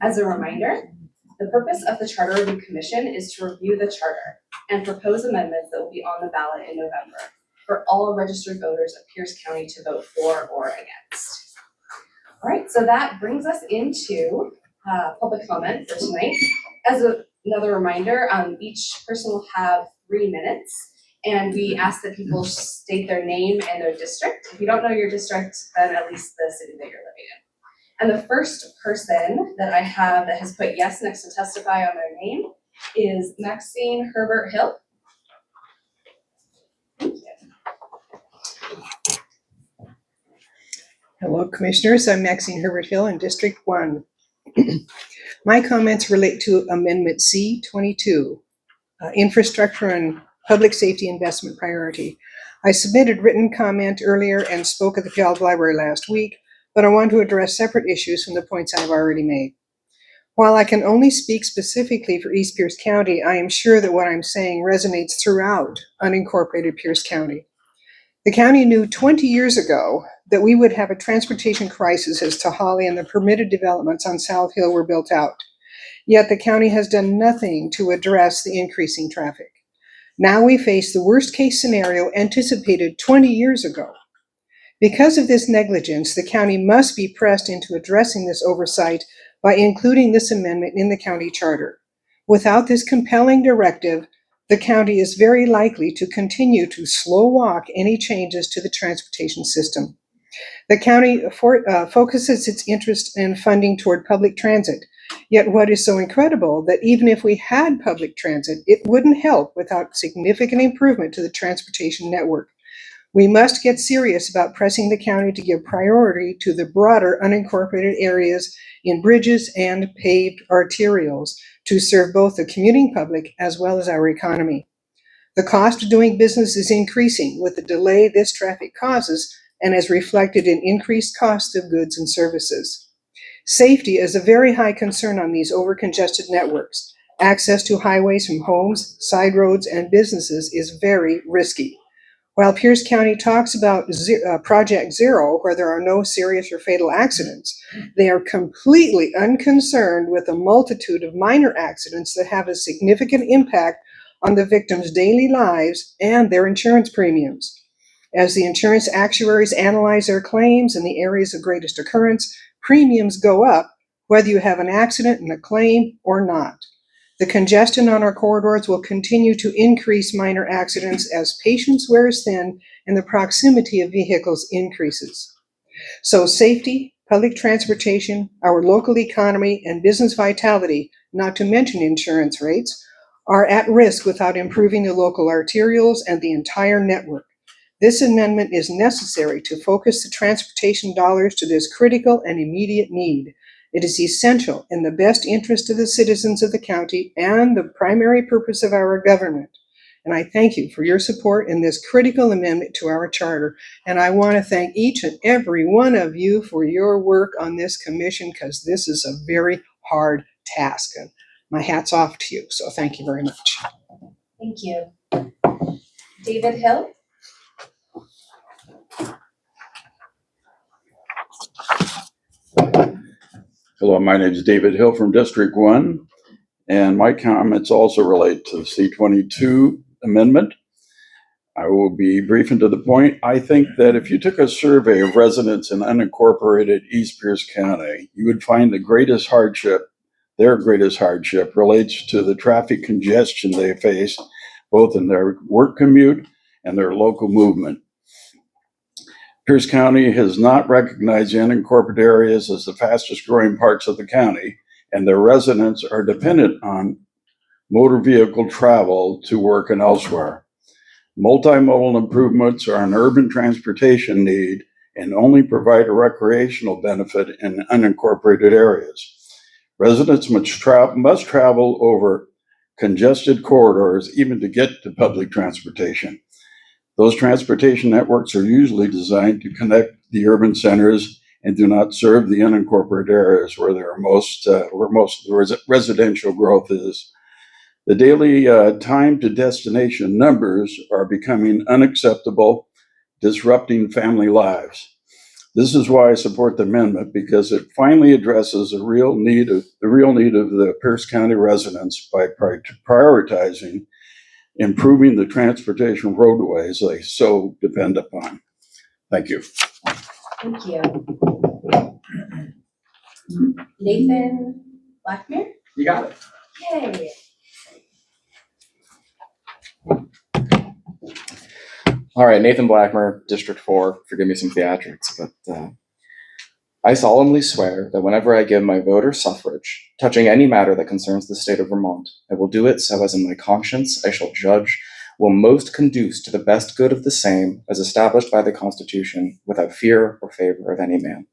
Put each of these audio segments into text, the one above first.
As a reminder, the purpose of the Charter Review Commission is to review the charter and propose amendments that will be on the ballot in November for all registered voters of Pierce County to vote for or against. All right, so that brings us into public comment for tonight. As another reminder, each person will have 3 minutes, and we ask that people state their name and their district. If you don't know your district, then at least the city that you're living in. And the first person that I have that has put yes next to testify on their name is Maxine Herbert Hill. Thank you. Hello, Commissioners. I'm Maxine Herbert Hill in District 1. My comments relate to Amendment C-22, Infrastructure and Public Safety Investment Priority. I submitted written comment earlier and spoke at the Puyallup Library last week, but I want to address separate issues from the points I've already made. While I can only speak specifically for East Pierce County, I am sure that what I'm saying resonates throughout unincorporated Pierce County. The county knew 20 years ago that we would have a transportation crisis as Tahali and the permitted developments on South Hill were built out. Yet the county has done nothing to address the increasing traffic. Now we face the worst case scenario anticipated 20 years ago. Because of this negligence, the county must be pressed into addressing this oversight by including this amendment in the county charter. Without this compelling directive, the county is very likely to continue to slow walk any changes to the transportation system. The county focuses its interest in funding toward public transit. Yet what is so incredible that even if we had public transit, it wouldn't help without significant improvement to the transportation network. We must get serious about pressing the county to give priority to the broader unincorporated areas in bridges and paved arterials to serve both the commuting public as well as our economy. The cost of doing business is increasing with the delay this traffic causes and is reflected in increased costs of goods and services. Safety is a very high concern on these overcongested networks. Access to highways from homes, side roads, and businesses is very risky. While Pierce County talks about Project Zero, where there are no serious or fatal accidents, they are completely unconcerned with a multitude of minor accidents that have a significant impact on the victims' daily lives and their insurance premiums. As the insurance actuaries analyze their claims in the areas of greatest occurrence, premiums go up whether you have an accident and a claim or not. The congestion on our corridors will continue to increase minor accidents as patience wears thin and the proximity of vehicles increases. So safety, public transportation, our local economy, and business vitality, not to mention insurance rates, are at risk without improving the local arterials and the entire network. This amendment is necessary to focus the transportation dollars to this critical and immediate need. It is essential in the best interest of the citizens of the county and the primary purpose of our government. And I thank you for your support in this critical amendment to our charter. And I want to thank each and every one of you for your work on this commission, because this is a very hard task. And my hat's off to you. So thank you very much. Thank you. David Hill. Hello, my name is David Hill from District 1, and my comments also relate to the C-22 amendment. I will be brief and to the point. I think that if you took a survey of residents in unincorporated East Pierce County, you would find their greatest hardship relates to the traffic congestion they face, both in their work commute and their local movement. Pierce County has not recognized the unincorporated areas as the fastest growing parts of the county, and their residents are dependent on motor vehicle travel to work and elsewhere. Multimodal improvements are an urban transportation need and only provide a recreational benefit in unincorporated areas. Residents must travel over congested corridors even to get to public transportation. Those transportation networks are usually designed to connect the urban centers and do not serve the unincorporated areas where most of the residential growth is. The daily time to destination numbers are becoming unacceptable, disrupting family lives. This is why I support the amendment, because it finally addresses the real need of the Pierce County residents by prioritizing improving the transportation roadways they so depend upon. Thank you. Thank you. Nathan Blackmere? You got it. Yay. All right, Nathan Blackmer, District 4. Forgive me some theatrics, but I solemnly swear that whenever I give my vote or suffrage, touching any matter that concerns the state of Vermont, I will do it so as in my conscience I shall judge will most conduce to the best good of the same as established by the Constitution, without fear or favor of any man.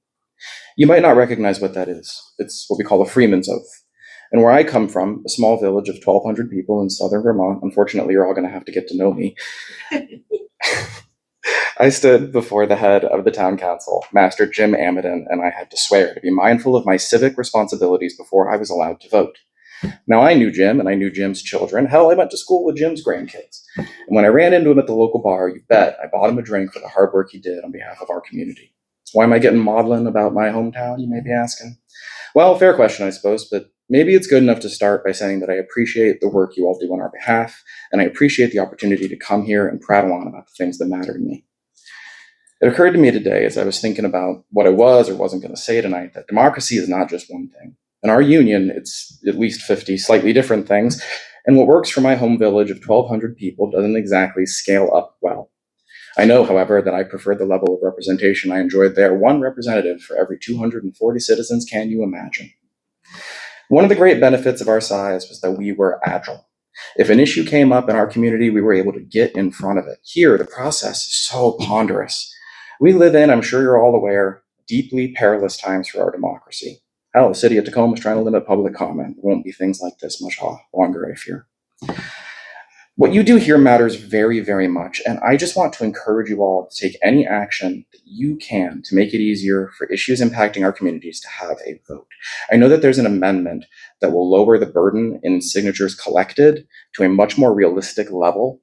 You might not recognize what that is. It's what we call a Freeman's Oath. And where I come from, a small village of 1,200 people in southern Vermont, unfortunately, you're all going to have to get to know me. I stood before the head of the town council, Master Jim Amidon, and I had to swear to be mindful of my civic responsibilities before I was allowed to vote. Now, I knew Jim, and I knew Jim's children. Hell, I went to school with Jim's grandkids. And when I ran into him at the local bar, you bet I bought him a drink for the hard work he did on behalf of our community. So why am I getting maudlin about my hometown, you may be asking? Well, fair question, I suppose, but maybe it's good enough to start by saying that I appreciate the work you all do on our behalf, and I appreciate the opportunity to come here and prattle on about the things that matter to me. It occurred to me today as I was thinking about what I was or wasn't going to say tonight that democracy is not just one thing. In our union, it's at least 50 slightly different things, and what works for my home village of 1,200 people doesn't exactly scale up well. I know, however, that I preferred the level of representation I enjoyed there, one representative for every 240 citizens can you imagine. One of the great benefits of our size was that we were agile. If an issue came up in our community, we were able to get in front of it. Here, the process is so ponderous. We live in, I'm sure you're all aware, deeply perilous times for our democracy. Hell, the city of Tacoma is trying to limit public comment. It won't be things like this much longer, I fear. What you do here matters very, very much, and I just want to encourage you all to take any action that you can to make it easier for issues impacting our communities to have a vote. I know that there's an amendment that will lower the burden in signatures collected to a much more realistic level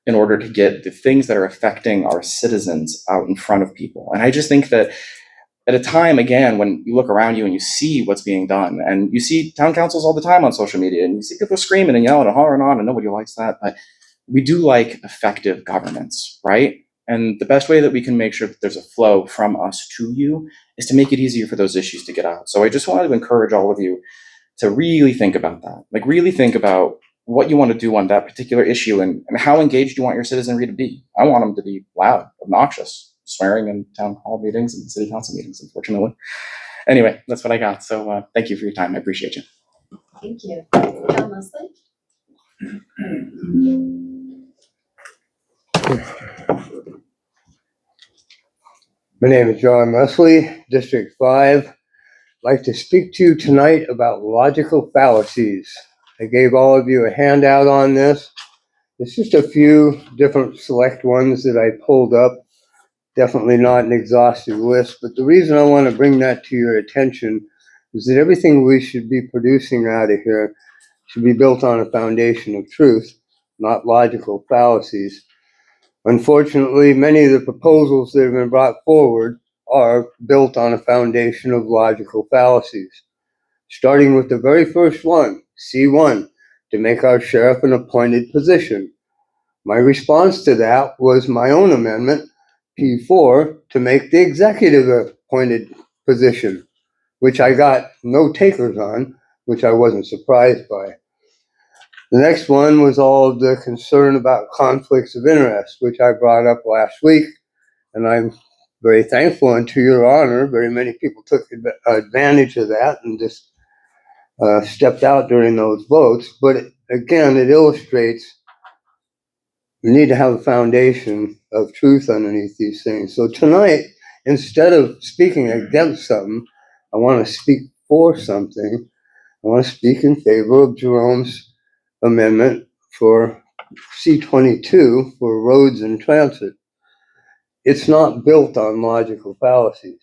in order to get the things that are affecting our citizens out in front of people. And I just think that at a time, again, when you look around you and you see what's being done, and you see town councils all the time on social media, and you see people screaming and yelling and hollering on, and nobody likes that, but we do like effective governance, right? And the best way that we can make sure that there's a flow from us to you is to make it easier for those issues to get out. So I just wanted to encourage all of you to really think about that. Like, really think about what you want to do on that particular issue and how engaged you want your citizenry to be. I want them to be loud, obnoxious, swearing in town hall meetings and city council meetings, unfortunately. Anyway, that's what I got. So thank you for your time. I appreciate you. Thank you. John Leslie? My name is John Leslie, District 5. I'd like to speak to you tonight about logical fallacies. I gave all of you a handout on this. It's just a few different select ones that I pulled up. Definitely not an exhaustive list, but the reason I want to bring that to your attention is that everything we should be producing out of here should be built on a foundation of truth, not logical fallacies. Unfortunately, many of the proposals that have been brought forward are built on a foundation of logical fallacies. Starting with the very first one, C1, to make our sheriff an appointed position. My response to that was my own amendment, P4, to make the executive appointed position, which I got no takers on, which I wasn't surprised by. The next one was all of the concern about conflicts of interest, which I brought up last week, and I'm very thankful, and to your honor, very many people took advantage of that and just stepped out during those votes. But again, it illustrates we need to have a foundation of truth underneath these things. So tonight, instead of speaking against something, I want to speak for something. I want to speak in favor of Jerome's amendment for C22 for roads and transit. It's not built on logical fallacies.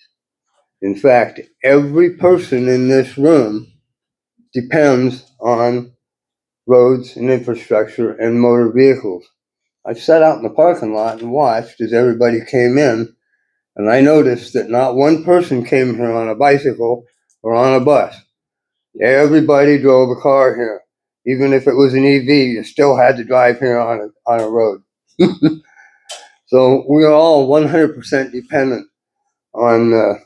In fact, every person in this room depends on roads and infrastructure and motor vehicles. I sat out in the parking lot and watched as everybody came in And I noticed that not one person came here on a bicycle or on a bus. Everybody drove a car here. Even if it was an EV, you still had to drive here on a road. So we are all 100% dependent on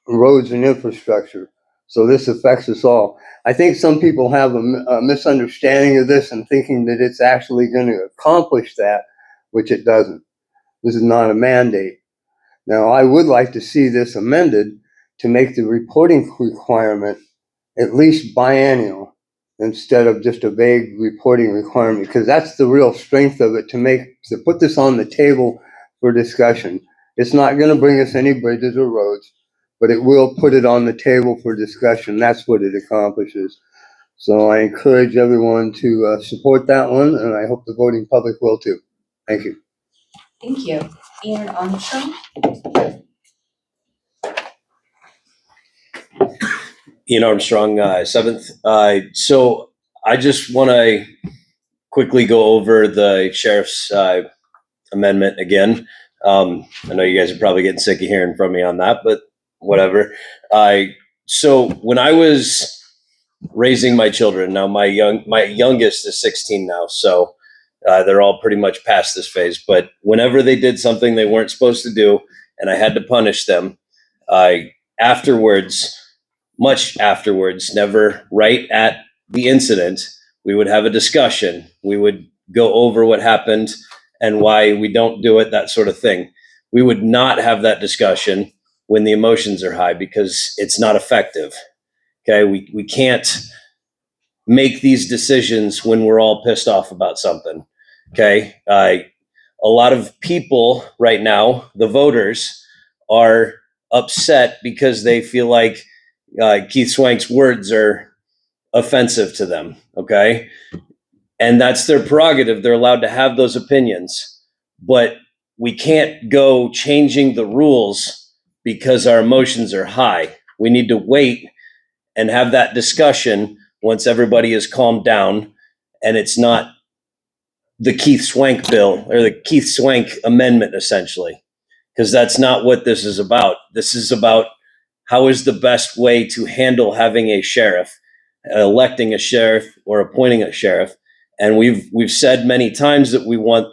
roads and infrastructure. So this affects us all. I think some people have a misunderstanding of this and thinking that it's actually going to accomplish that, which it doesn't. This is not a mandate. Now, I would like to see this amended to make the reporting requirement at least biennial instead of just a vague reporting requirement, because that's the real strength of it, to put this on the table for discussion. It's not going to bring us any bridges or roads, but it will put it on the table for discussion. That's what it accomplishes. So I encourage everyone to support that one, and I hope the voting public will too. Thank you. Thank you. Ian Armstrong? Ian Armstrong, 7th. So I just want to quickly go over the sheriff's amendment again. I know you guys are probably getting sick of hearing from me on that, but whatever. So when I was raising my children, now my youngest is 16 now, so they're all pretty much past this phase. But whenever they did something they weren't supposed to do, and I had to punish them, much afterwards, never right at the incident, we would have a discussion. We would go over what happened and why we don't do it, that sort of thing. We would not have that discussion when the emotions are high because it's not effective. Okay, we can't make these decisions when we're all pissed off about something. Okay, a lot of people right now, the voters, are upset because they feel like Keith Swank's words are offensive to them, okay? And that's their prerogative. They're allowed to have those opinions. But we can't go changing the rules because our emotions are high. We need to wait and have that discussion once everybody is calmed down and it's not the Keith Swank bill or the Keith Swank amendment, essentially, because that's not what this is about. This is about how is the best way to handle having a sheriff, electing a sheriff or appointing a sheriff. And we've said many times that we want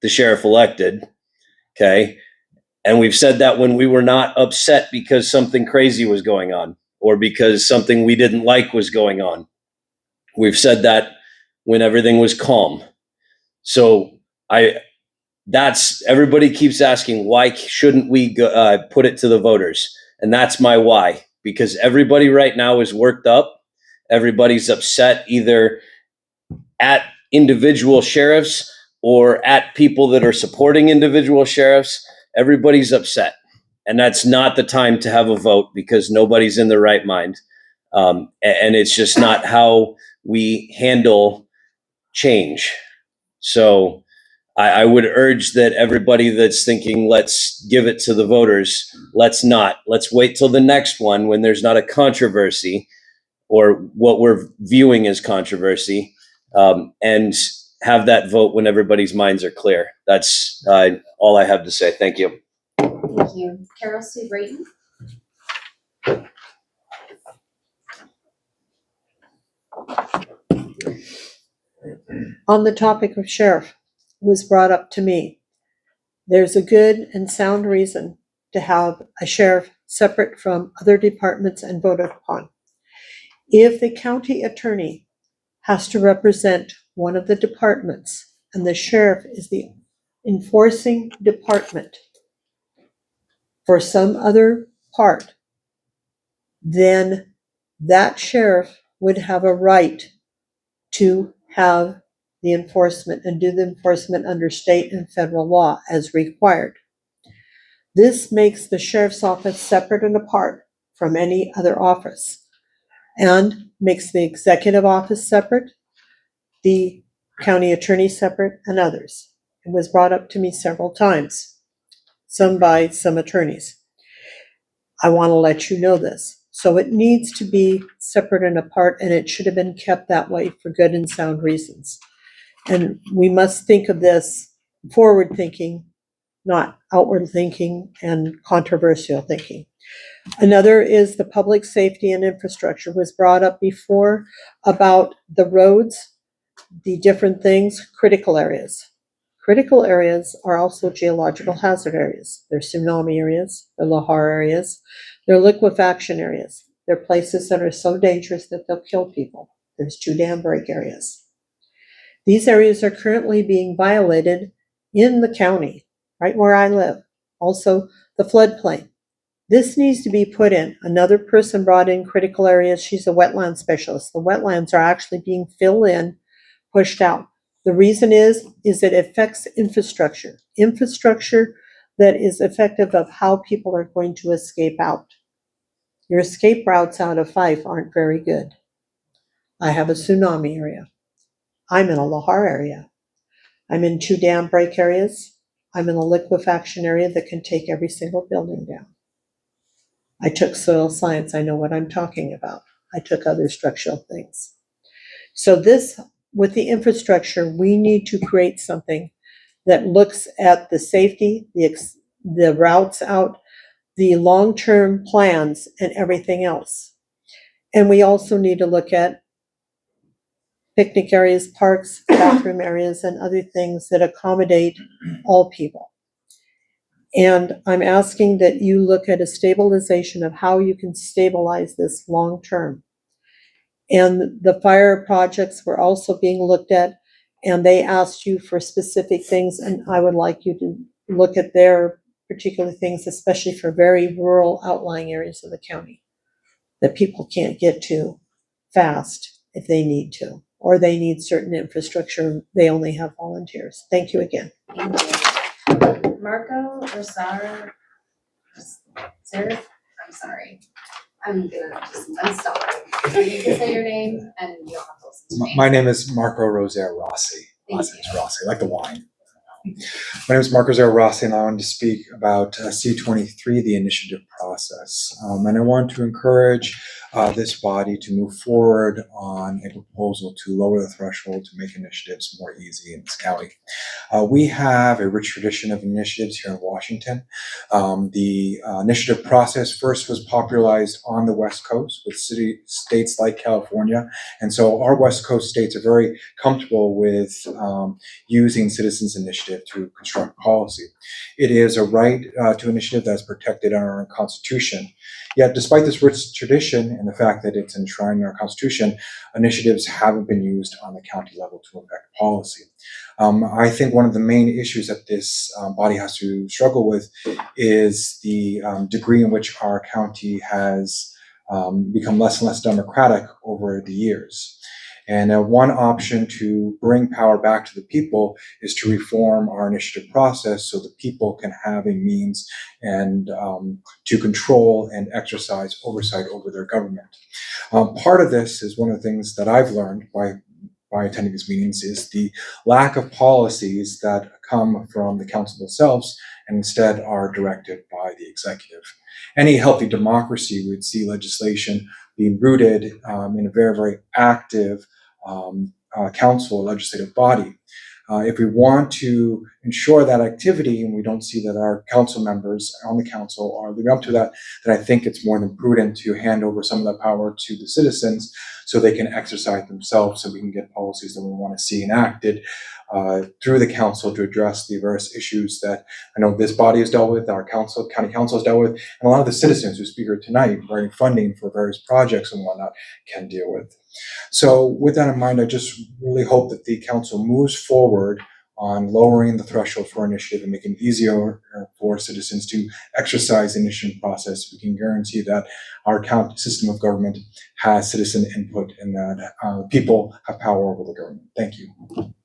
the sheriff elected, okay? And we've said that when we were not upset because something crazy was going on or because something we didn't like was going on. We've said that when everything was calm. So everybody keeps asking, why shouldn't we put it to the voters? And that's my why, because everybody right now is worked up. Everybody's upset either at individual sheriffs or at people that are supporting individual sheriffs. Everybody's upset. And that's not the time to have a vote because nobody's in their right mind. And it's just not how we handle change. So I would urge that everybody that's thinking, let's give it to the voters, let's not. Let's wait till the next one when there's not a controversy or what we're viewing as controversy, and have that vote when everybody's minds are clear. That's all I have to say. Thank you. Thank you. Carol C. Brayton? On the topic of sheriff, was brought up to me. There's a good and sound reason to have a sheriff separate from other departments and voted upon. If the county attorney has to represent one of the departments and the sheriff is the enforcing department for some other part, then that sheriff would have a right to have the enforcement and do the enforcement under state and federal law as required. This makes the sheriff's office separate and apart from any other office and makes the executive office separate, the county attorney separate, and others. It was brought up to me several times, some by some attorneys. I want to let you know this. So it needs to be separate and apart, and it should have been kept that way for good and sound reasons. And we must think of this forward thinking not outward thinking and controversial thinking. Another is the public safety and infrastructure was brought up before about the roads, the different things, critical areas. Critical areas are also geological hazard areas. They're tsunami areas, they're lahar areas, they're liquefaction areas. They're places that are so dangerous that they'll kill people. There's 2 dam break areas. These areas are currently being violated in the county, right where I live. Also, the floodplain. This needs to be put in. Another person brought in critical areas. She's a wetland specialist. The wetlands are actually being filled in, pushed out. The reason is it affects infrastructure. Infrastructure that is effective of how people are going to escape out. Your escape routes out of Fife aren't very good. I have a tsunami area. I'm in a lahar area. I'm in 2 dam break areas. I'm in a liquefaction area that can take every single building down. I took soil science. I know what I'm talking about. I took other structural things. So this, with the infrastructure, we need to create something that looks at the safety, the routes out, the long-term plans, and everything else. And we also need to look at picnic areas, parks, bathroom areas, and other things that accommodate all people. And I'm asking that you look at a stabilization of how you can stabilize this long-term. And the fire projects were also being looked at, and they asked you for specific things, and I would like you to look at their particular things, especially for very rural outlying areas of the county that people can't get to fast if they need to, or they need certain infrastructure. They only have volunteers. Thank you again. Thank you. Marco Rosar, I'm sorry. I'm stopping. You can say your name and you don't have to listen to me. My name is Marco Rosaire Rossi. Thank Last name is you. Rossi, like the wine. My name is Marco Rosaire Rossi, and I wanted to speak about C23, the initiative process. And I want to encourage this body to move forward on a proposal to lower the threshold to make initiatives more easy in this county. We have a rich tradition of initiatives here in Washington. The initiative process first was popularized on the West Coast with states like California. And so our West Coast states are very comfortable with using citizens' initiative to construct policy. It is a right to initiative that's protected in our Constitution. Yet, despite this rich tradition and the fact that it's enshrined in our Constitution, initiatives haven't been used on the county level to affect policy. I think one of the main issues that this body has to struggle with is the degree in which our county has become less and less democratic over the years. And one option to bring power back to the people is to reform our initiative process so that people can have a means and to control and exercise oversight over their government. Part of this is one of the things that I've learned by attending these meetings is the lack of policies that come from the council themselves and instead are directed by the executive. Any healthy democracy would see legislation being rooted in a very, very active council or legislative body. If we want to ensure that activity and we don't see that our council members on the council are living up to that, then I think it's more than prudent to hand over some of that power to the citizens so they can exercise themselves so we can get policies that we want to see enacted through the council to address the various issues that I know this body has dealt with, our council, county council has dealt with, and a lot of the citizens who speak here tonight regarding funding for various projects and whatnot can deal with. So with that in mind, I just really hope that the council moves forward on lowering the threshold for initiative and making it easier for citizens to exercise the initiative process. We can guarantee that our county system of government has citizen input and that people have power over the government. Thank you.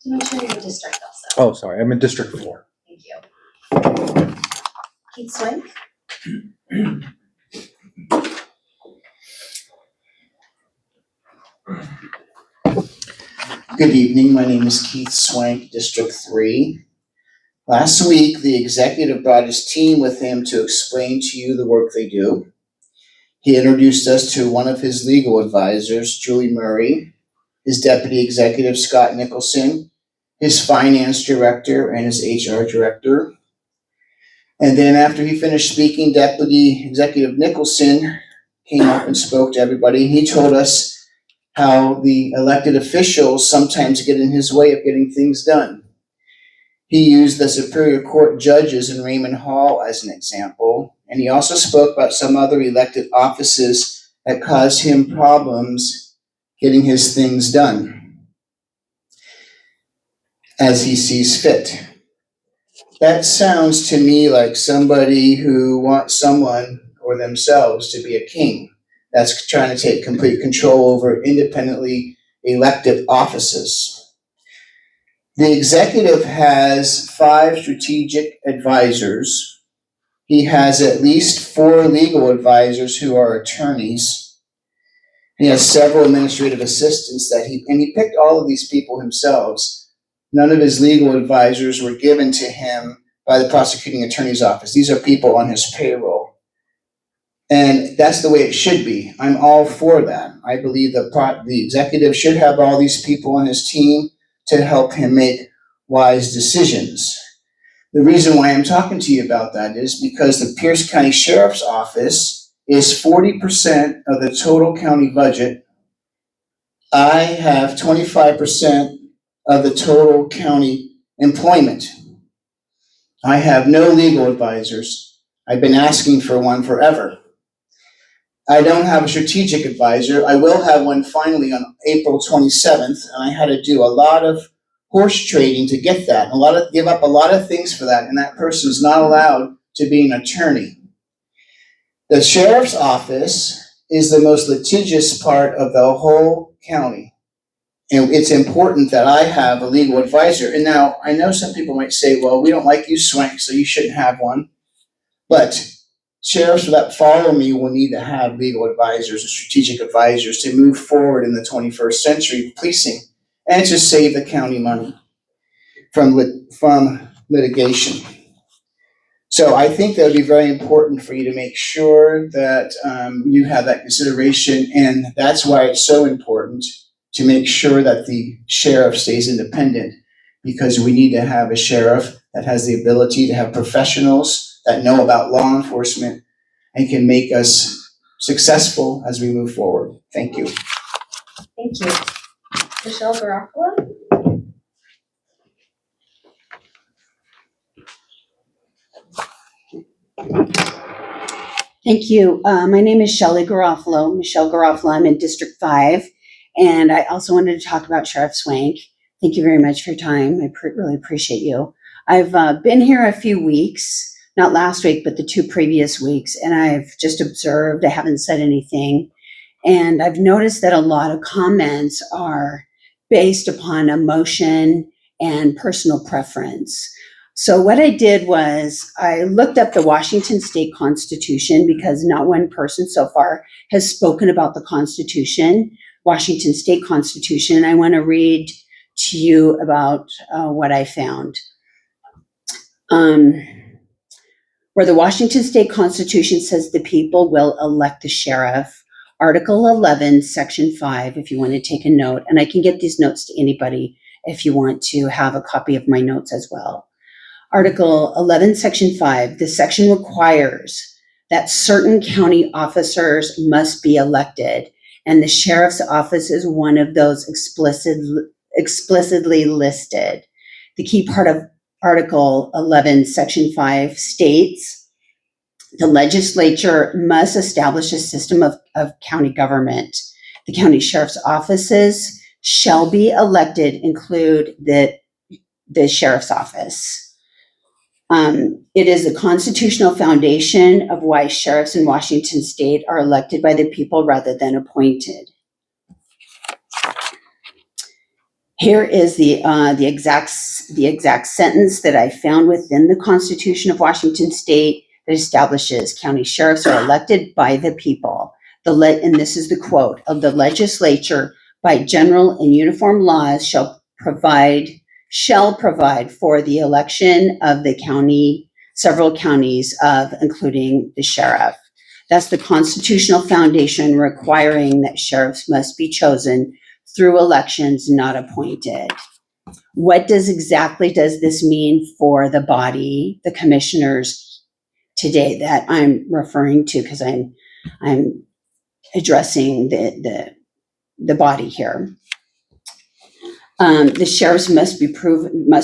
Make sure you're district also. Oh, sorry, I'm in District 4. Thank you. Keith Swank? Good evening, my name is Keith Swank, District 3. Last week, the executive brought his team with him to explain to you the work they do. He introduced us to one of his legal advisors, Julie Murray, his deputy executive, Scott Nicholson, his finance director, and his HR director. And then after he finished speaking, Deputy Executive Nicholson came up and spoke to everybody. He told us how the elected officials sometimes get in his way of getting things done. He used the Superior Court judges in Raymond Hall as an example, and he also spoke about some other elected offices that caused him problems getting his things done as he sees fit. That sounds to me like somebody who wants someone or themselves to be a king that's trying to take complete control over independently elected offices. The executive has 5 strategic advisors. He has at least 4 legal advisors who are attorneys. He has several administrative assistants he picked all of these people himself. None of his legal advisors were given to him by the prosecuting attorney's office. These are people on his payroll. And that's the way it should be. I'm all for that. I believe the executive should have all these people on his team to help him make wise decisions. The reason why I'm talking to you about that is because the Pierce County Sheriff's Office is 40% of the total county budget. I have 25% of the total county employment. I have no legal advisors. I've been asking for one forever. I don't have a strategic advisor. I will have one finally on April 27th, and I had to do a lot of horse trading to get that, give up a lot of things for that, and that person is not allowed to be an attorney. The sheriff's office is the most litigious part of the whole county. And it's important that I have a legal advisor. And now, I know some people might say, well, we don't like you, Swank, so you shouldn't have one. But sheriffs that follow me will need to have legal advisors or strategic advisors to move forward in the 21st century policing and to save the county money from litigation. So I think that would be very important for you to make sure that you have that consideration, and that's why it's so important to make sure that the sheriff stays independent, because we need to have a sheriff that has the ability to have professionals that know about law enforcement and can make us successful as we move forward. Thank you. Thank you. Michelle Garofalo? Thank you. My name is Shelley Garofalo, Michelle Garofalo. I'm in District 5, and I also wanted to talk about Sheriff Swank. Thank you very much for your time. I really appreciate you. I've been here a few weeks, not last week, but the 2 previous weeks, and I've just observed. I haven't said anything, and I've noticed that a lot of comments are based upon emotion and personal preference. So what I did was I looked up the Washington State Constitution, because not one person so far has spoken about the Constitution, Washington State Constitution. And I want to read to you about what I found. Where the Washington State Constitution says the people will elect the sheriff, Article 11, Section 5, if you want to take a note, and I can get these notes to anybody if you want to have a copy of my notes as well. Article 11, Section 5, this section requires that certain county officers must be elected, and the sheriff's office is one of those explicitly listed. The key part of Article 11, Section 5 states, the legislature must establish a system of county government. The county sheriff's offices shall be elected, include the sheriff's office. It is the constitutional foundation of why sheriffs in Washington State are elected by the people rather than appointed. Here is the exact sentence that I found within the Constitution of Washington State that establishes county sheriffs are elected by the people. And this is the quote of the legislature by general and uniform laws shall provide for the election of the county, several counties of, including the sheriff. That's the constitutional foundation requiring that sheriffs must be chosen through elections, not appointed. What exactly does this mean for the body, the commissioners today that I'm referring to because I'm addressing the body here. The sheriffs must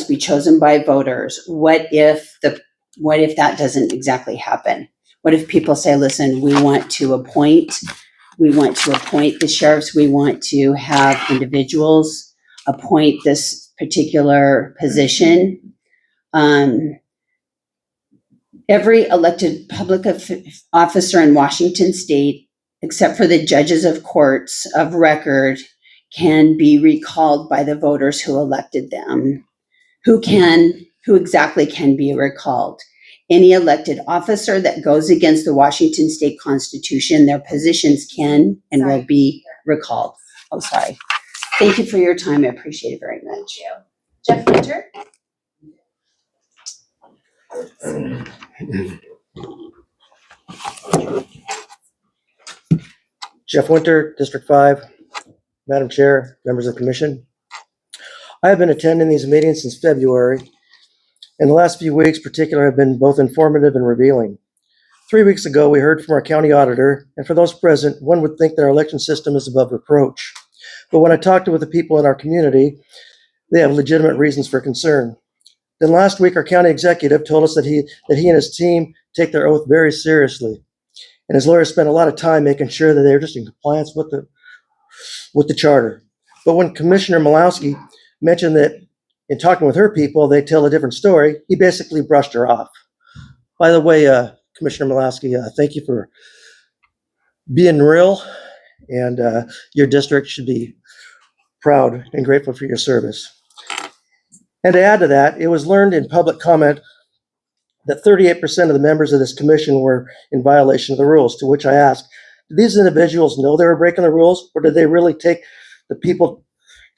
be chosen by voters. What if that doesn't exactly happen? What if people say, listen, we want to appoint the sheriffs, we want to have individuals appoint this particular position. Every elected public officer in Washington state, except for the judges of courts of record, can be recalled by the voters who elected them. Who exactly can be recalled? Any elected officer that goes against the Washington state constitution, their positions can and will be recalled. Oh, sorry. Thank you for your time. I appreciate it very much. Jeff Winter? Jeff Winter, District 5. Madam Chair, members of the commission. I have been attending these meetings since February, and the last few weeks in particular have been both informative and revealing. 3 weeks ago, we heard from our county auditor, and for those present, one would think that our election system is above reproach. But when I talked with the people in our community, they have legitimate reasons for concern. Then last week, our county executive told us that he and his team take their oath very seriously. And his lawyers spent a lot of time making sure that they're just in compliance with the charter. But when Commissioner Malowski mentioned that in talking with her people, they tell a different story, he basically brushed her off. By the way, Commissioner Malowski, thank you for being real, and your district should be proud and grateful for your service. And to add to that, it was learned in public comment that 38% of the members of this commission were in violation of the rules, to which I asked, did these individuals know they were breaking the rules, or did it really take the people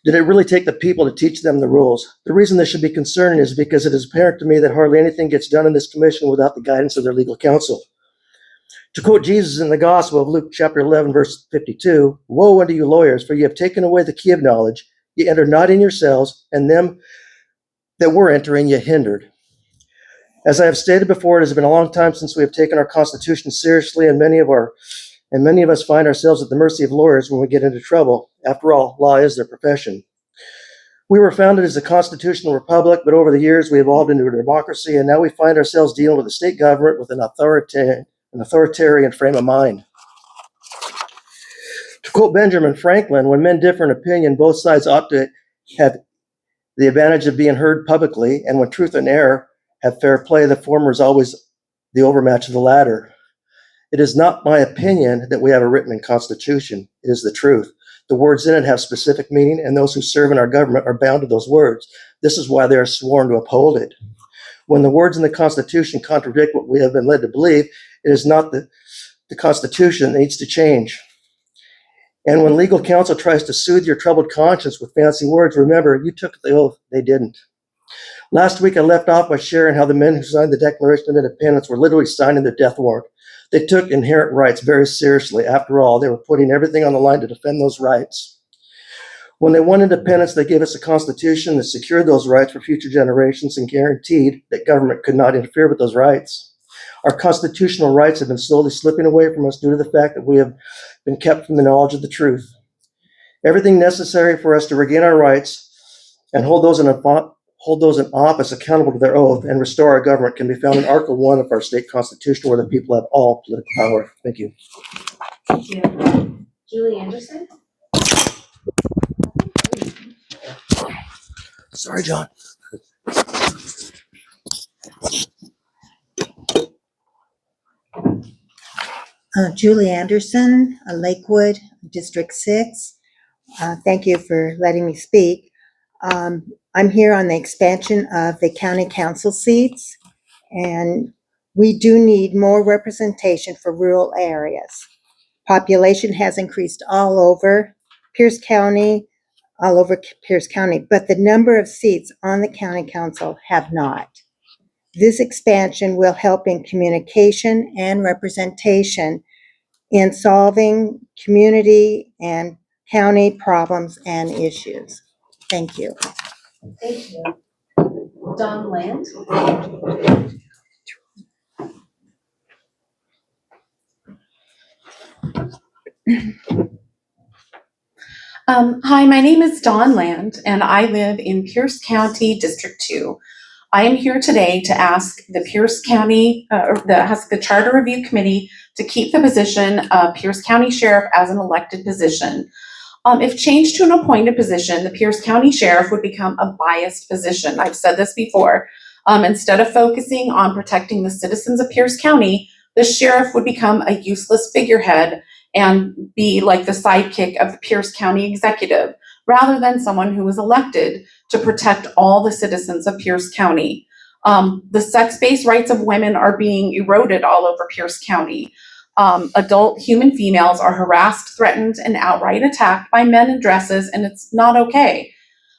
to teach them the rules? The reason this should be concerning is because it is apparent to me that hardly anything gets done in this commission without the guidance of their legal counsel. To quote Jesus in the Gospel of Luke chapter 11, verse 52, "Woe unto you lawyers, for you have taken away the key of knowledge. You enter not in yourselves, and them that were entering you hindered." As I have stated before, it has been a long time since we have taken our Constitution seriously, and many of us find ourselves at the mercy of lawyers when we get into trouble. After all, law is their profession. We were founded as a constitutional republic, but over the years we evolved into a democracy, and now we find ourselves dealing with a state government with an authoritarian frame of mind. To quote Benjamin Franklin, when men differ in opinion, both sides ought to have the advantage of being heard publicly, and when truth and error have fair play, the former is always the overmatch of the latter. It is not my opinion that we have a written constitution. It is the truth. The words in it have specific meaning, and those who serve in our government are bound to those words. This is why they are sworn to uphold it. When the words in the Constitution contradict what we have been led to believe, it is not the Constitution that needs to change. And when legal counsel tries to soothe your troubled conscience with fancy words, remember, you took the oath, they didn't. Last week, I left off by sharing how the men who signed the Declaration of Independence were literally signing their death warrant. They took inherent rights very seriously. After all, they were putting everything on the line to defend those rights. When they won independence, they gave us a constitution that secured those rights for future generations and guaranteed that government could not interfere with those rights. Our constitutional rights have been slowly slipping away from us due to the fact that we have been kept from the knowledge of the truth. Everything necessary for us to regain our rights and hold those in office accountable to their oath and restore our government can be found in Article 1 of our state constitution, where the people have all political power. Thank you. Thank you. Julie Anderson? Sorry, John. Julie Anderson, Lakewood, District 6. Thank you for letting me speak. I'm here on the expansion of the county council seats, and we do need more representation for rural areas. Population has increased all over Pierce County, but the number of seats on the county council have not. This expansion will help in communication and representation in solving community and county problems and issues. Thank you. Thank you. Don Land? Hi, my name is Dawn Land, and I live in Pierce County, District 2. I am here today to ask the Pierce County, ask the Charter Review Committee to keep the position of Pierce County Sheriff as an elected position. If changed to an appointed position, the Pierce County Sheriff would become a biased position. I've said this before. Instead of focusing on protecting the citizens of Pierce County, the sheriff would become a useless figurehead and be like the sidekick of the Pierce County executive, rather than someone who was elected to protect all the citizens of Pierce County. The sex-based rights of women are being eroded all over Pierce County. Adult human females are harassed, threatened, and outright attacked by men in dresses, and it's not okay.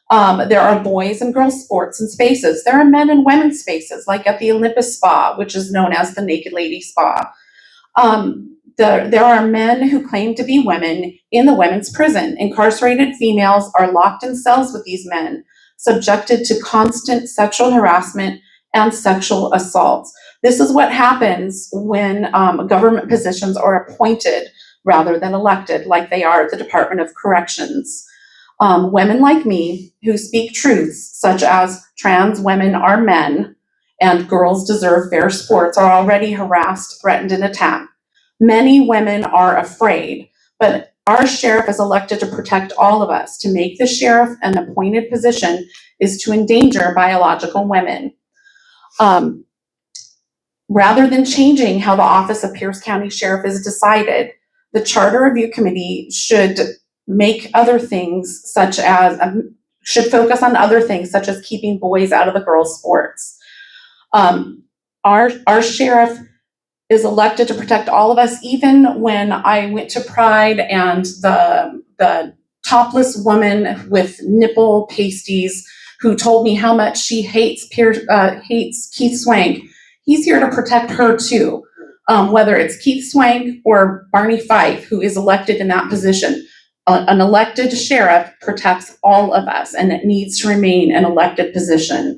There are boys and girls sports and spaces. There are men and women's spaces, like at the Olympus Spa, which is known as the Naked Lady Spa. There are men who claim to be women in the women's prison. Incarcerated females are locked in cells with these men, subjected to constant sexual harassment and sexual assaults. This is what happens when government positions are appointed rather than elected, like they are at the Department of Corrections. Women like me who speak truths such as trans women are men and girls deserve fair sports are already harassed, threatened, and attacked. Many women are afraid, but our sheriff is elected to protect all of us. To make the sheriff an appointed position is to endanger biological women. Rather than changing how the office of Pierce County Sheriff is decided, the Charter Review Committee should make other things such as, should focus on other things such as keeping boys out of the girls' sports. Our sheriff is elected to protect all of us. Even when I went to Pride and the topless woman with nipple pasties who told me how much she hates Keith Swank, he's here to protect her too. Whether it's Keith Swank or Barney Fife, who is elected in that position, an elected sheriff protects all of us, and it needs to remain an elected position.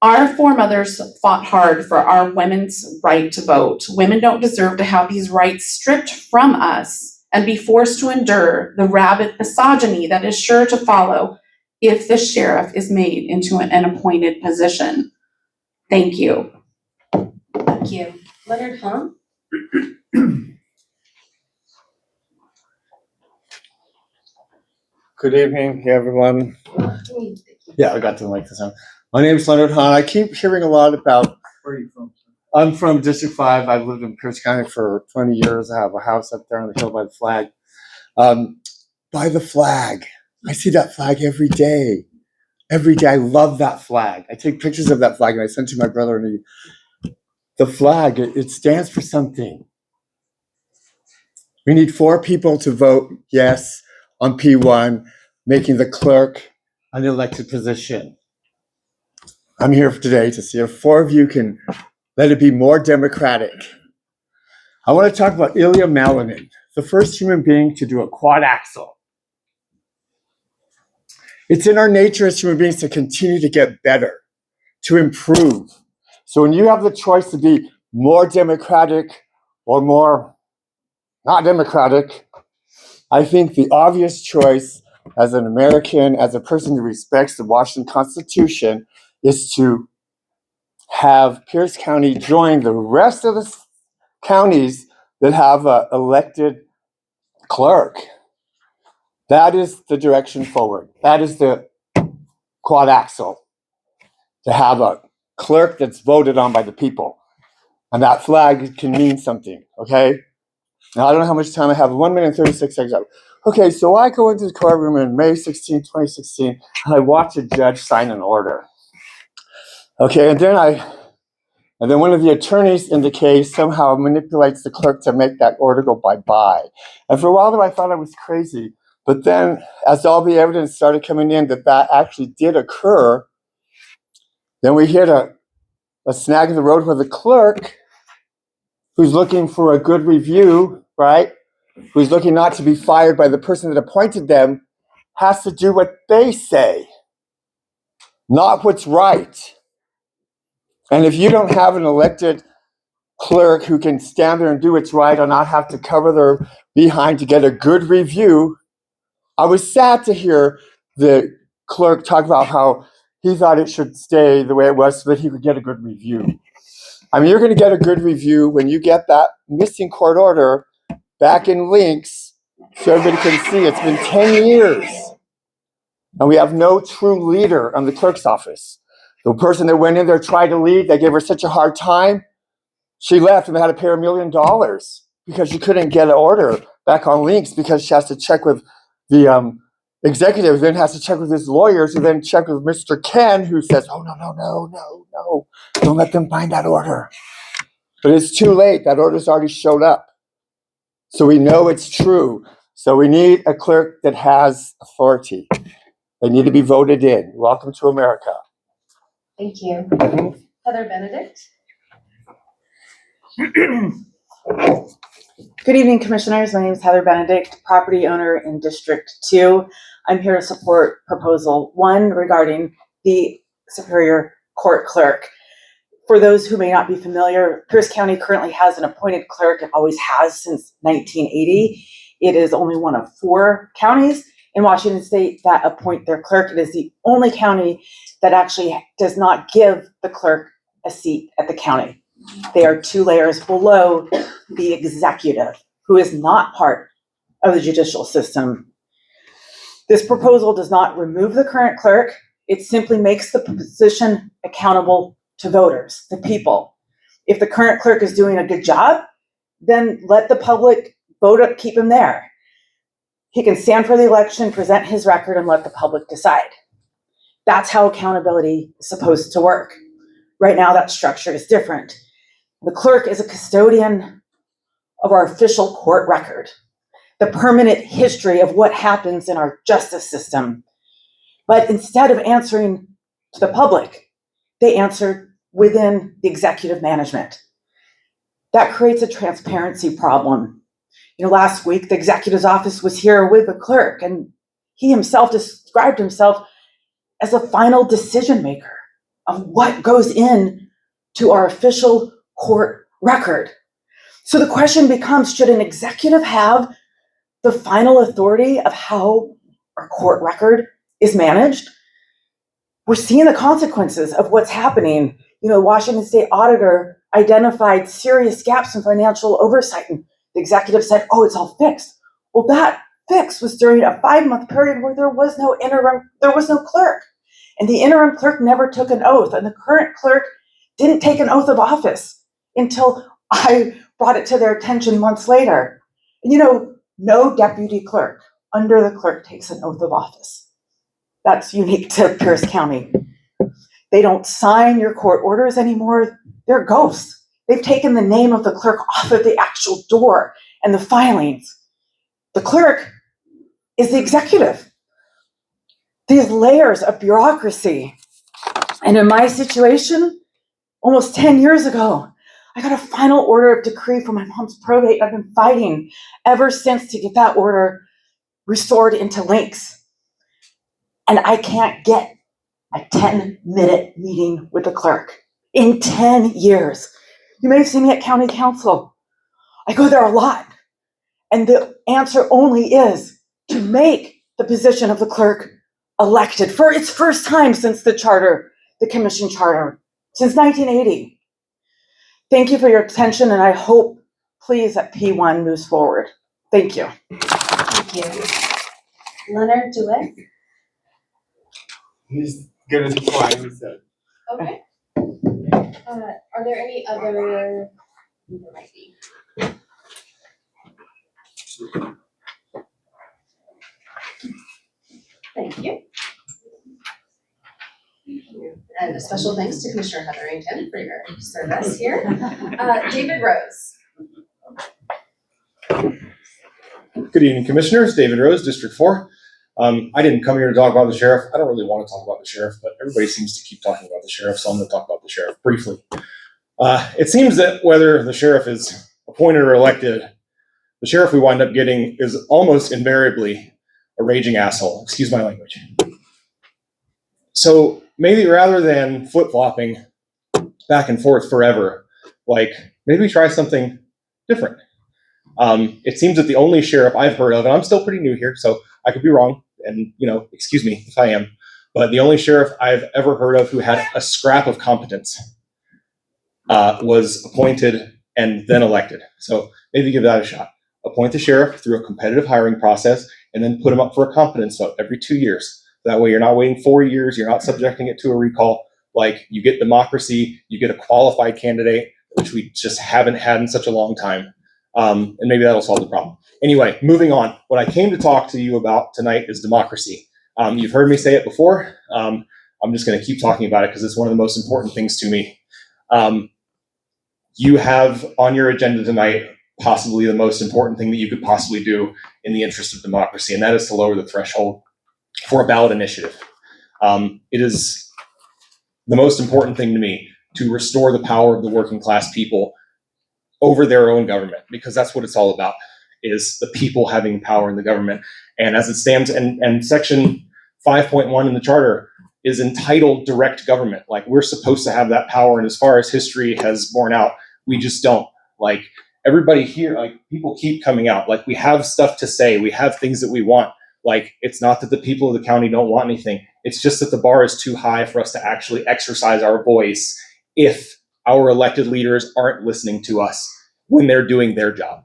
Our foremothers fought hard for our women's right to vote. Women don't deserve to have these rights stripped from us and be forced to endure the rabid misogyny that is sure to follow if the sheriff is made into an appointed position. Thank you. Thank you. Leonard Hahn? Good evening, everyone. Yeah, I got the mic this time. My name is Leonard Hahn. I keep hearing a lot about. Where are you from? I'm from District 5. I've lived in Pierce County for 20 years. I have a house up there on the hill by the flag. By the flag. I see that flag every day. Every day. I love that flag. I take pictures of that flag and I send to my brother. And the flag, it stands for something. We need 4 people to vote yes on P1, making the clerk an elected position. I'm here today to see if 4 of you can let it be more democratic. I want to talk about Ilya Malinin, the first human being to do a quad axle. It's in our nature as human beings to continue to get better, to improve. So when you have the choice to be more democratic or more not democratic, I think the obvious choice as an American, as a person who respects the Washington Constitution, is to have Pierce County join the rest of the counties that have an elected clerk. That is the direction forward. That is the quad axle, to have a clerk that's voted on by the people. And that flag can mean something, okay? Now, I don't know how much time I have. 1 minute and 36 seconds. Okay, so I go into the courtroom in May 16, 2016, and I watch a judge sign an order. Okay, and then one of the attorneys in the case somehow manipulates the clerk to make that order go bye-bye. And for a while there, I thought I was crazy. But then, as all the evidence started coming in that actually did occur, then we hit a snag in the road where the clerk, who's looking for a good review, right, who's looking not to be fired by the person that appointed them, has to do what they say, not what's right. And if you don't have an elected clerk who can stand there and do what's right and not have to cover their behind to get a good review. I was sad to hear the clerk talk about how he thought it should stay the way it was so that he could get a good review. I mean, you're going to get a good review when you get that missing court order back in links so everybody can see. It's been 10 years and we have no true leader in the clerk's office. The person that went in there tried to leave. They gave her such a hard time. She left and they had to pay her $1 million because she couldn't get an order back on links because she has to check with the executive, then has to check with his lawyers, who then check with Mr. Ken, who says, oh, no, don't let them find that order. But it's too late. That order's already showed up. So we know it's true. So we need a clerk that has authority. They need to be voted in. Welcome to America. Thank you. Heather Benedict. Good evening, Commissioners. My name is Heather Benedict, property owner in District 2. I'm here to support Proposal 1 regarding the Superior Court Clerk. For those who may not be familiar, Pierce County currently has an appointed clerk. It always has since 1980. It is only one of 4 counties in Washington State that appoint their clerk. It is the only county that actually does not give the clerk a seat at the county. They are 2 layers below the executive, who is not part of the judicial system. This proposal does not remove the current clerk. It simply makes the position accountable to voters, the people. If the current clerk is doing a good job, then let the public vote up, keep him there. He can stand for the election, present his record, and let the public decide. That's how accountability is supposed to work. Right now, that structure is different. The clerk is a custodian of our official court record, the permanent history of what happens in our justice system. But instead of answering to the public, they answer within the executive management. That creates a transparency problem. Last week, the executive's office was here with the clerk, and he himself described himself as a final decision maker of what goes in to our official court record. So the question becomes, should an executive have the final authority of how our court record is managed? We're seeing the consequences of what's happening. Washington State Auditor identified serious gaps in financial oversight, and the executive said, oh, it's all fixed. Well, that fix was during a 5-month period where there was no clerk. And the interim clerk never took an oath, and the current clerk didn't take an oath of office until I brought it to their attention months later. No deputy clerk under the clerk takes an oath of office. That's unique to Pierce County. They don't sign your court orders anymore. They're ghosts. They've taken the name of the clerk off of the actual door and the filings. The clerk is the executive. These layers of bureaucracy. And in my situation, almost 10 years ago, I got a final order of decree from my mom's probate. I've been fighting ever since to get that order restored into links. And I can't get a 10-minute meeting with the clerk in 10 years. You may have seen me at county council. I go there a lot. And the answer only is to make the position of the clerk elected for its first time since the commission charter, since 1980. Thank you for your attention, and I hope, please, that P1 moves forward. Thank you. Thank you. Leonard DeWitt. He's gonna be quiet, he said. Okay. Are there any other? There might be. Thank you. And a special thanks to Commissioner Hetherington for your service here. David Rose. Good evening, Commissioners. David Rose, District 4. I didn't come here to talk about the sheriff. I don't really want to talk about the sheriff, but everybody seems to keep talking about the sheriff, so I'm going to talk about the sheriff briefly. It seems that whether the sheriff is appointed or elected, the sheriff we wind up getting is almost invariably a raging asshole. Excuse my language. So maybe rather than flip-flopping back and forth forever, like maybe try something different. It seems that the only sheriff I've heard of, and I'm still pretty new here, so I could be wrong, and excuse me if I am, but the only sheriff I've ever heard of who had a scrap of competence was appointed and then elected. So maybe give that a shot. Appoint the sheriff through a competitive hiring process, and then put him up for a competence vote every 2 years. That way you're not waiting 4 years, you're not subjecting it to a recall. Like, you get democracy, you get a qualified candidate, which we just haven't had in such a long time. And maybe that'll solve the problem. Anyway, moving on. What I came to talk to you about tonight is democracy. You've heard me say it before. I'm just going to keep talking about it because it's one of the most important things to me. You have on your agenda tonight possibly the most important thing that you could possibly do in the interest of democracy, and that is to lower the threshold for a ballot initiative. It is the most important thing to me to restore the power of the working class people over their own government, because that's what it's all about, is the people having power in the government. And as it stands, and section 5.1 in the charter is entitled direct government. Like, we're supposed to have that power, and as far as history has borne out, we just don't. Like, everybody here, like, people keep coming out. Like, we have stuff to say, we have things that we want. Like, it's not that the people of the county don't want anything. It's just that the bar is too high for us to actually exercise our voice if our elected leaders aren't listening to us when they're doing their job.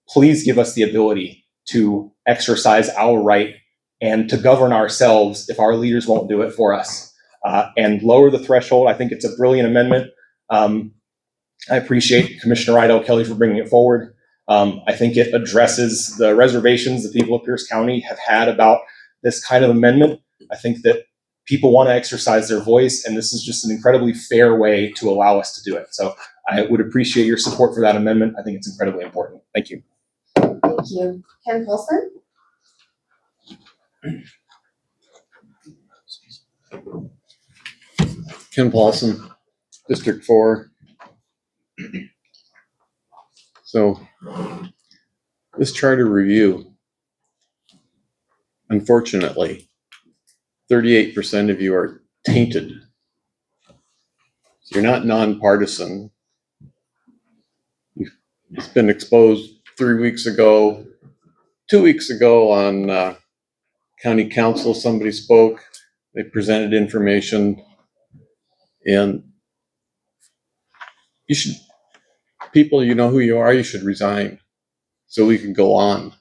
Please give us the ability to exercise our right and to govern ourselves if our leaders won't do it for us. And lower the threshold. I think it's a brilliant amendment. I appreciate Commissioner Idell Kelly for bringing it forward. I think it addresses the reservations the people of Pierce County have had about this kind of amendment. I think that people want to exercise their voice, and this is just an incredibly fair way to allow us to do it. So I would appreciate your support for that amendment. I think it's incredibly important. Thank you. Thank you. Ken Paulson? Ken Paulson, District 4. So this charter review, unfortunately, 38% of you are tainted. You're not nonpartisan. It's been exposed 3 weeks ago, 2 weeks ago on county council. Somebody spoke, they presented information, and you should, people, you know who you are, you should resign so we can go on.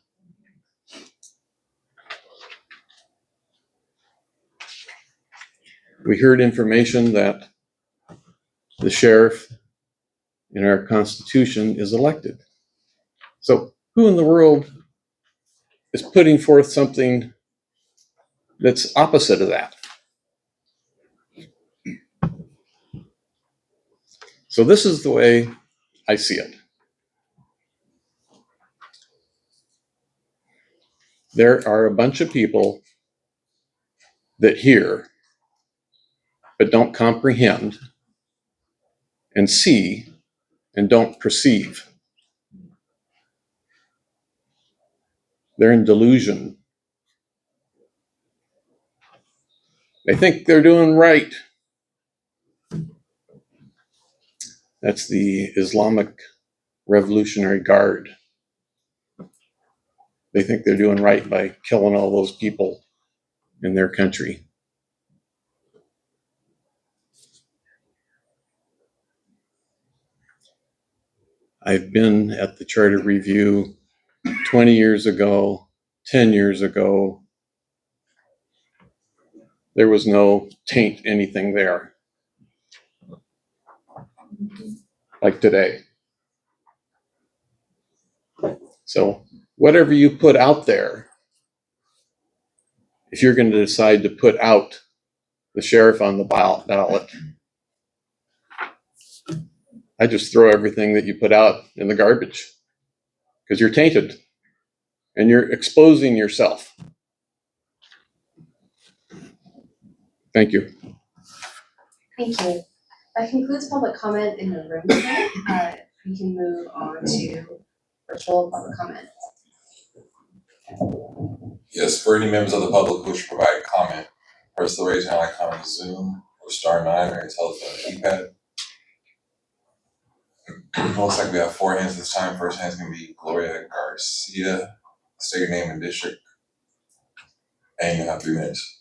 We heard information that the sheriff in our Constitution is elected. So who in the world is putting forth something that's opposite of that? So this is the way I see it. There are a bunch of people that hear but don't comprehend and see and don't perceive. They're in delusion. They think they're doing right. That's the Islamic Revolutionary Guard. They think they're doing right by killing all those people in their country. I've been at the charter review 20 years ago, 10 years ago. There was no taint anything there like today. So whatever you put out there, if you're going to decide to put out the sheriff on the ballot, I just throw everything that you put out in the garbage, because you're tainted and you're exposing yourself. Thank you. Thank you. That concludes public comment in the room tonight. We can move on to virtual public comment. Yes, for any members of the public who wish to provide comment, press the raise hand icon on Zoom or *9 on your telephone keypad. Looks like we have 4 hands this time. First hand is gonna be Gloria Garcia. State your name and district. And you have 3 minutes.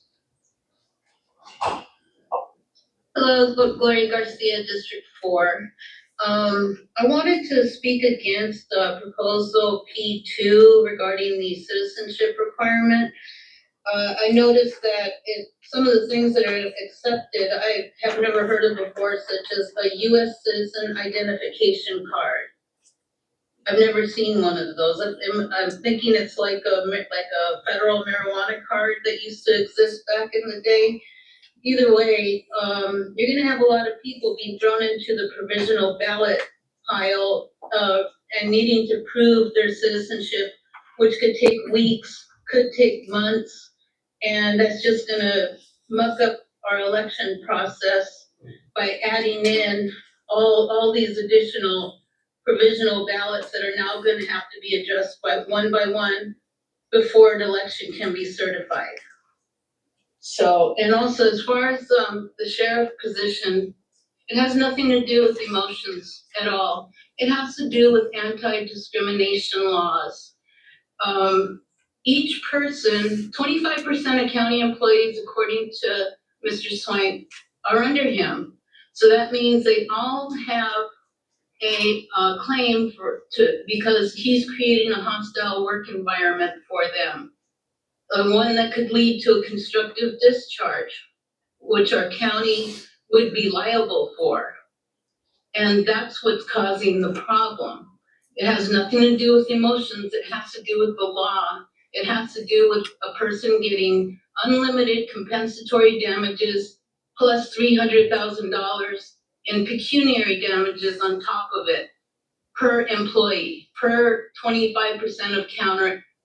Hello, Gloria Garcia, District 4. I wanted to speak against proposal P2 regarding the citizenship requirement. I noticed that some of the things that are accepted, I have never heard of before, such as a U.S. citizen identification card. I've never seen one of those. I'm thinking it's like a federal marijuana card that used to exist back in the day. Either way, you're gonna have a lot of people being thrown into the provisional ballot pile, and needing to prove their citizenship, which could take weeks, could take months, and that's just gonna muck up our election process by adding in all these additional provisional ballots that are now gonna have to be addressed by one before an election can be certified. So, and also as far as the sheriff position, it has nothing to do with emotions at all. It has to do with anti-discrimination laws. Each person, 25% of county employees, according to Mr. Swank, are under him. So that means they all have a claim because he's creating a hostile work environment for them. One that could lead to a constructive discharge, which our county would be liable for. And that's what's causing the problem. It has nothing to do with emotions. It has to do with the law. It has to do with a person getting unlimited compensatory damages plus $300,000 in pecuniary damages on top of it per employee, per 25% of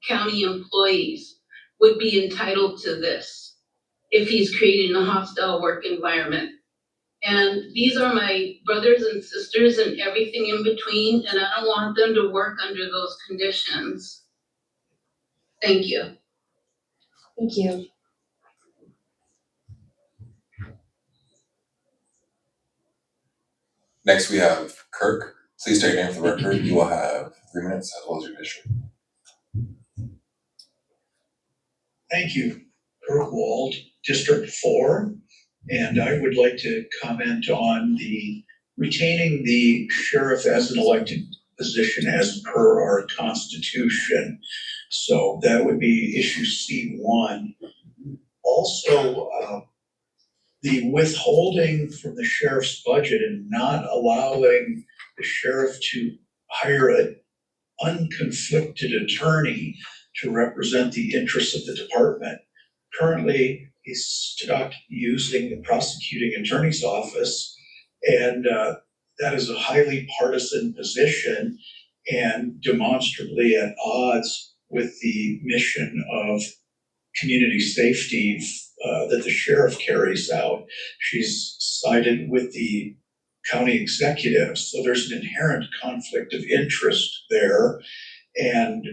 county employees would be entitled to this if he's creating a hostile work environment. And these are my brothers and sisters and everything in between, and I don't want them to work under those conditions. Thank you. Thank you. Next, we have Kirk. Please state your name for the record. You will have 3 minutes as well as your district. Thank you. Kirk Wald, District 4. And I would like to comment on retaining the sheriff as an elected position as per our Constitution. So that would be issue C1. Also, the withholding from the sheriff's budget and not allowing the sheriff to hire an unconflicted attorney to represent the interests of the department. Currently, he's stuck using the prosecuting attorney's office, and that is a highly partisan position and demonstrably at odds with the mission of community safety that the sheriff carries out. She's sided with the county executive, so there's an inherent conflict of interest there, and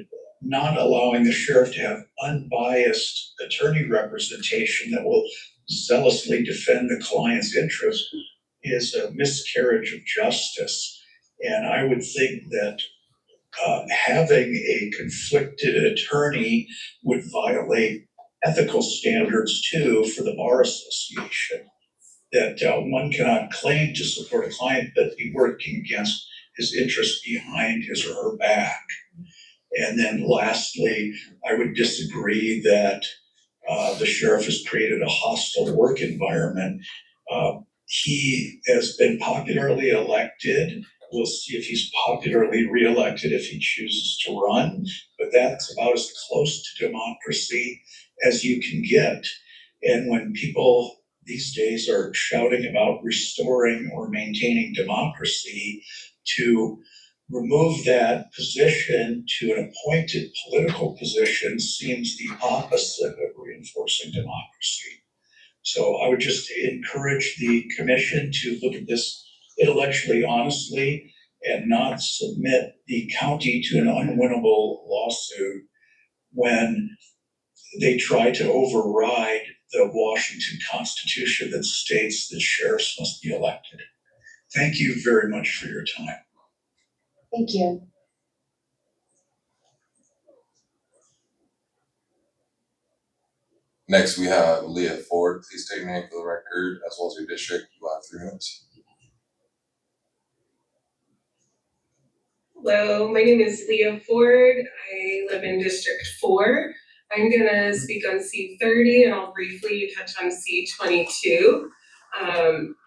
not allowing the sheriff to have unbiased attorney representation that will zealously defend the client's interest is a miscarriage of justice. And I would think that having a conflicted attorney would violate ethical standards too for the Bar Association, that one cannot claim to support a client but be working against his interests behind his or her back. And then lastly, I would disagree that the sheriff has created a hostile work environment. He has been popularly elected. We'll see if he's popularly reelected if he chooses to run, but that's about as close to democracy as you can get. And when people these days are shouting about restoring or maintaining democracy, to remove that position to an appointed political position seems the opposite of reinforcing democracy. So I would just encourage the commission to look at this intellectually honestly and not submit the county to an unwinnable lawsuit when they try to override the Washington Constitution that states that sheriffs must be elected. Thank you very much for your time. Thank you. Next, we have Leah Ford. Please state your name for the record as well as your district. You will have 3 minutes. Hello, my name is Leah Ford. I live in District 4. I'm gonna speak on C30 and I'll briefly touch on C22.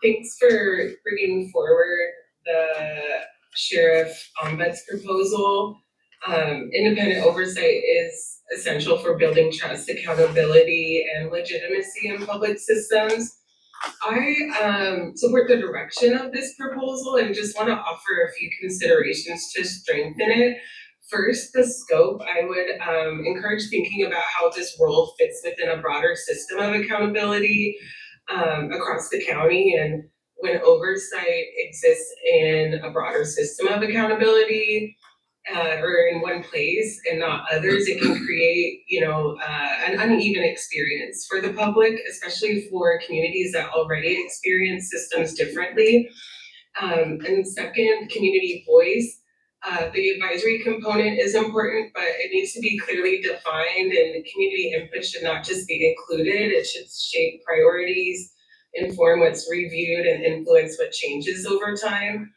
Thanks for bringing forward the Sheriff Ombuds proposal. Independent oversight is essential for building trust, accountability, and legitimacy in public systems. I support the direction of this proposal and just want to offer a few considerations to strengthen it. First, the scope. I would encourage thinking about how this role fits within a broader system of accountability across the county, and when oversight exists in a broader system of accountability or in one place and not others, it can create, an uneven experience for the public, especially for communities that already experience systems differently. And second, community voice. The advisory component is important, but it needs to be clearly defined, and community input should not just be included. It should shape priorities, inform what's reviewed, and influence what changes over time.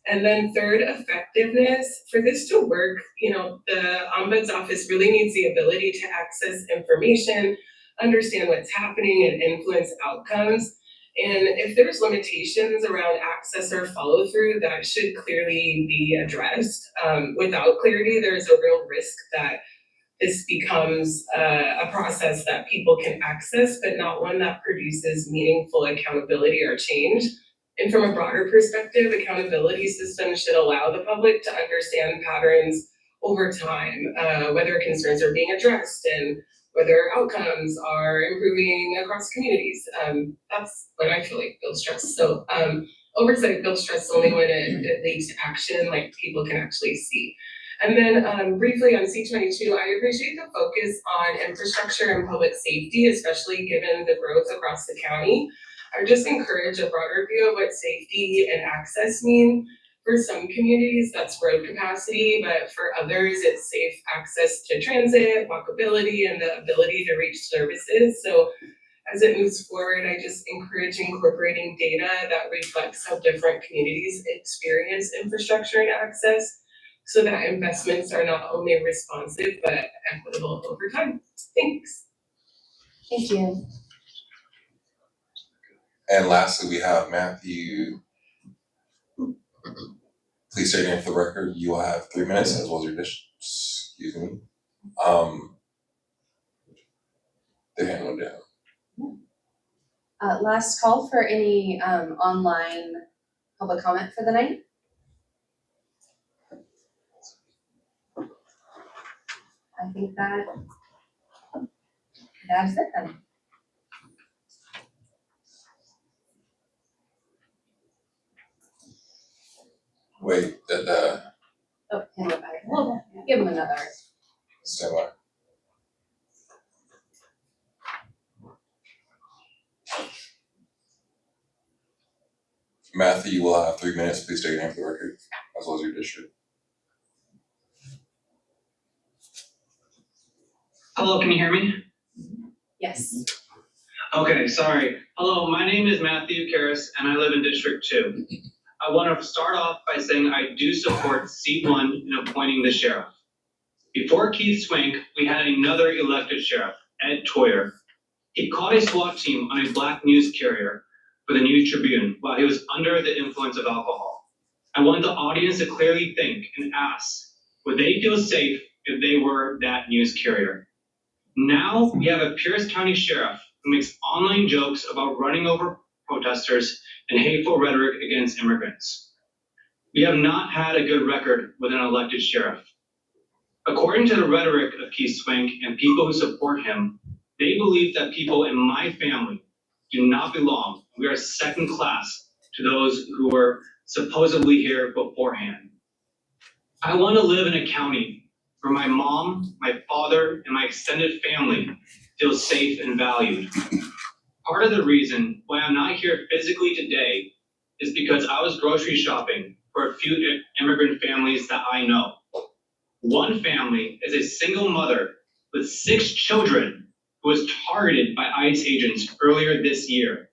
And then third, effectiveness. For this to work, the Ombuds Office really needs the ability to access information, understand what's happening, and influence outcomes. And if there's limitations around access or follow through, that should clearly be addressed. Without clarity, there's a real risk that this becomes a process that people can access, but not one that produces meaningful accountability or change. And from a broader perspective, accountability systems should allow the public to understand patterns over time, whether concerns are being addressed and whether outcomes are improving across communities. That's what I feel like builds trust. So oversight builds trust only when it leads to action, like people can actually see. And then briefly on C22, I appreciate the focus on infrastructure and public safety, especially given the growth across the county. I would just encourage a broader view of what safety and access mean. For some communities, that's road capacity, but for others, it's safe access to transit, walkability, and the ability to reach services. So as it moves forward, I just encourage incorporating data that reflects how different communities experience infrastructure and access, so that investments are not only responsive, but equitable over time. Thanks. Thank you. And lastly, we have Matthew. Please state your name for the record. You will have 3 minutes as well as your excuse me. The hand went down. Last call for any online public comment for the night. I think that's it then. Wait, Oh, hand it back. We'll give him another. stand by. Matthew, you will have 3 minutes. Please state your name for the record, as well as your district. Hello, can you hear me? Yes. Okay, sorry. Hello, my name is Matthew Karras and I live in District 2. I want to start off by saying I do support C1 in appointing the sheriff. Before Keith Swank, we had another elected sheriff, Ed Toyer. He caught a SWAT team on a black news carrier for the News Tribune while he was under the influence of alcohol. I want the audience to clearly think and ask, would they feel safe if they were that news carrier? Now we have a Pierce County sheriff who makes online jokes about running over protesters and hateful rhetoric against immigrants. We have not had a good record with an elected sheriff. According to the rhetoric of Keith Swank and people who support him, they believe that people in my family do not belong. We are second class to those who were supposedly here beforehand. I want to live in a county where my mom, my father, and my extended family feel safe and valued. Part of the reason why I'm not here physically today is because I was grocery shopping for a few immigrant families that I know. One family is a single mother with 6 children who was targeted by ICE agents earlier this year.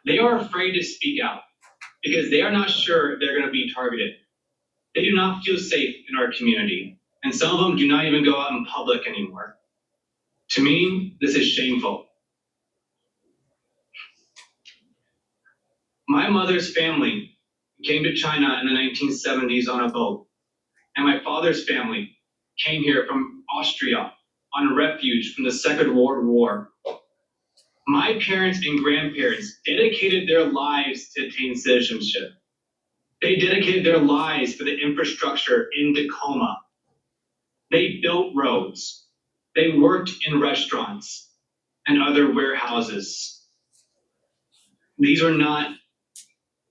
They are afraid to speak out because they are not sure they're going to be targeted. They do not feel safe in our community, and some of them do not even go out in public anymore. To me, this is shameful. My mother's family came to China in the 1970s on a boat, and my father's family came here from Austria on refuge from the Second World War. My parents and grandparents dedicated their lives to attain citizenship. They dedicated their lives for the infrastructure in Tacoma. They built roads. They worked in restaurants and other warehouses. These are not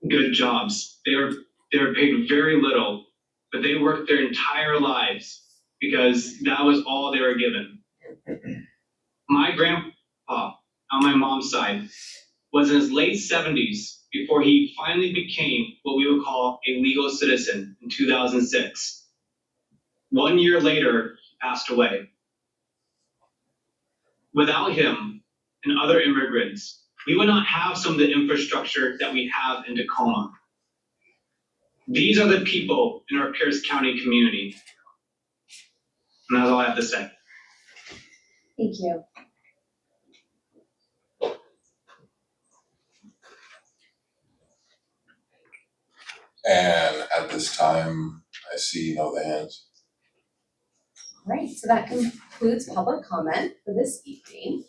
good jobs. They are paid very little, but they worked their entire lives because that was all they were given. My grandpa on my mom's side was in his late 70s before he finally became what we would call a legal citizen in 2006. 1 year later, he passed away. Without him and other immigrants, we would not have some of the infrastructure that we have in Tacoma. These are the people in our Pierce County community. And that's all I have to say. Thank you. And at this time, I see no other hands. All right, so that concludes public comment for this evening.